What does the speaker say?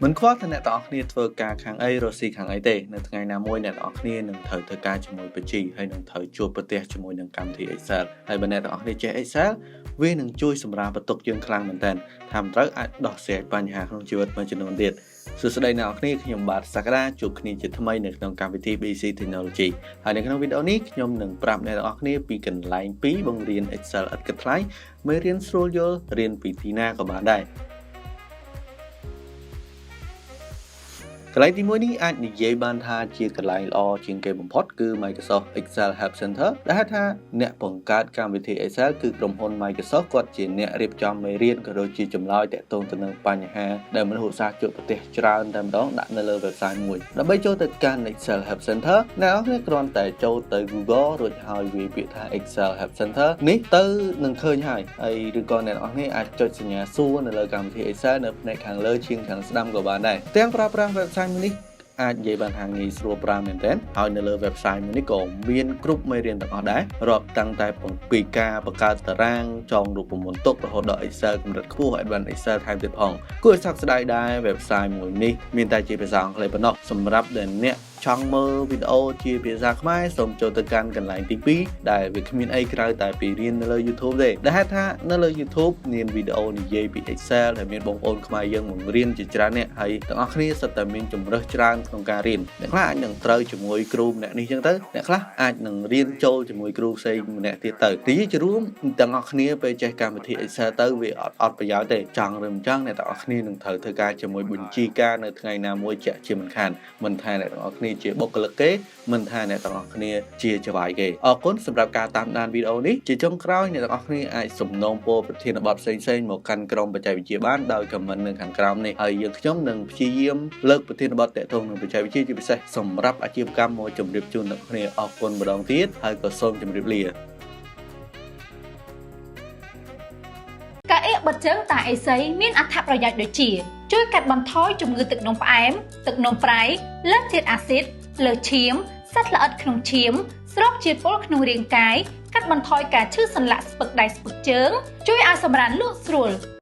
មិនខ្វល់ថាអ្នកទាំងអស់គ្នាធ្វើការខាងអីរស់ស៊ីខាងអីទេនៅថ្ងៃណាមួយអ្នកទាំងអស់គ្នានឹងត្រូវធ្វើការជាមួយបច្ជីហើយនឹងត្រូវជួបប្រទះជាមួយនឹងកម្មវិធី Excel ហើយបើអ្នកទាំងអស់គ្នាចេះ Excel វានឹងជួយសម្រាលបន្ទុកយើងខ្លាំងមែនទែនថាមិនត្រូវអាចដោះស្រាយបញ្ហាក្នុងជីវិតមួយចំនួនទៀតសួស្តីអ្នកទាំងអស់គ្នាខ្ញុំបាទសក្តាជួបគ្នាជាថ្មីនៅក្នុងកម្មវិធី BC Technology ហើយនៅក្នុងវីដេអូនេះខ្ញុំនឹងប្រាប់អ្នកទាំងអស់គ្នាពីកន្លែង2បង្រៀន Excel ឥតគិតថ្លៃមេរៀនស្រួលយល់រៀនពីទីណាក៏បានដែរកន្លែងទី1នេះអាចនិយាយបានថាជាកន្លែងល្អជាងគេបំផុតគឺ Microsoft Excel Help Center ដែលហៅថាអ្នកបង្កើតកម្មវិធី Excel គឺក្រុមហ៊ុន Microsoft គាត់ជាអ្នករៀបចំមេរៀនក៏ដូចជាចម្លើយទាក់ទងទៅនឹងបញ្ហាដែលមនុស្សឧស្សាហ៍ជួបប្រទះច្រើនតែម្ដងដាក់នៅលើ website មួយដើម្បីចូលទៅកាន់ Excel Help Center អ្នកនរគ្នាគ្រាន់តែចូលទៅ Google រួចហើយវាយពាក្យថា Excel Help Center នេះទៅនឹងឃើញហើយឬក៏អ្នកនរគ្នាអាចចុចសញ្ញាសួរនៅលើកម្មវិធី Excel នៅផ្នែកខាងលើជាងខាងស្ដាំក៏បានដែរទាំងប្រើប្រាស់ websiteនេះអាចនិយាយបានថាងាយស្រួលប្រើមែនទែនហើយនៅលើ website មួយនេះក៏មានគ្រប់មេរៀនទាំងអស់ដែររាប់តាំងតែពីការបង្កើតតារាងចងរូបមន្តទុករហូតដល់ Excel កម្រិតខ្ពស់ Advanced Excel ថែមទៀតផងគួរឲ្យសោកស្ដាយដែរ website មួយនេះមានតែជាភាសាអង់គ្លេសប៉ុណ្ណោះសម្រាប់ដែលអ្នកចង់មើលវីដេអូជាភាសាខ្មែរសូមចូលទៅកាន់កន្លែងទី2ដែលវាគ្មានអីក្រៅតែពីរៀននៅលើ YouTube ទេដែលហេតុថានៅលើ YouTube មានវីដេអូនិយាយពី Excel ដែលមានបងប្អូនខ្មែរយើងបង្រៀនជាច្រើនអ្នកហើយទាំងអស់គ្នាសុទ្ធតែមានជំរើសច្រើនក្នុងការរៀនអ្នកខ្លះអាចនឹងត្រូវជាមួយគ្រូម្នាក់នេះចឹងទៅអ្នកខ្លះអាចនឹងរៀនចូលជាមួយគ្រូផ្សេងម្នាក់ទៀតទៅនិយាយជារួមទាំងអស់គ្នាពេលចេះកម្មវិធី Excel ទៅវាអត់ប្រយោជន៍ទេចង់ឬមិនចង់អ្នកទាំងអស់គ្នានឹងត្រូវធ្វើការជាមួយបញ្ជីការនៅថ្ងៃណាមួយជាក់ជាមិនខានមិនថាអ្នកទាំងអស់គ្នាជាបុគ្គលិកគេមិនថាអ្នកទាំងអស់គ្នាជាចៅហ្វាយគេអរគុណសម្រាប់ការតាមដានវីដេអូនេះជាចុងក្រោយអ្នកទាំងអស់គ្នាអាចសំណូមពរប្រធានបទផ្សេងៗមកកាន់ក្រុមបច្ចេកវិទ្យាបានដោយ comment នៅខាងក្រោមនេះហើយយើងខ្ញុំនឹងព្យាយាមលើកប្រធានបទទាក់ទងនឹងបច្ចេកវិទ្យាជាពិសេសសម្រាប់អាជីវកម្មមកជម្រាបជូនអ្នកគ្នាអរគុណម្ដងទៀតហើយក៏សូមជម្រាបលាការអៀកបិទជើងតាអេសីមានអត្ថប្រយោជន៍ដូចជាជួយកាត់បន្ថយជំងឺទឹកនោមផ្អែមទឹកនោមប្រៃលើសជាតិអាស៊ីតលើសឈាមសត្វល្អិតក្នុងឈាមស្រូបជាតិពុលក្នុងរាងកាយកាត់បន្ថយការឈឺសន្លាក់ស្ពឹកដៃស្ពឹកជើងជួយឲ្យសម្រានលក់ស្រួល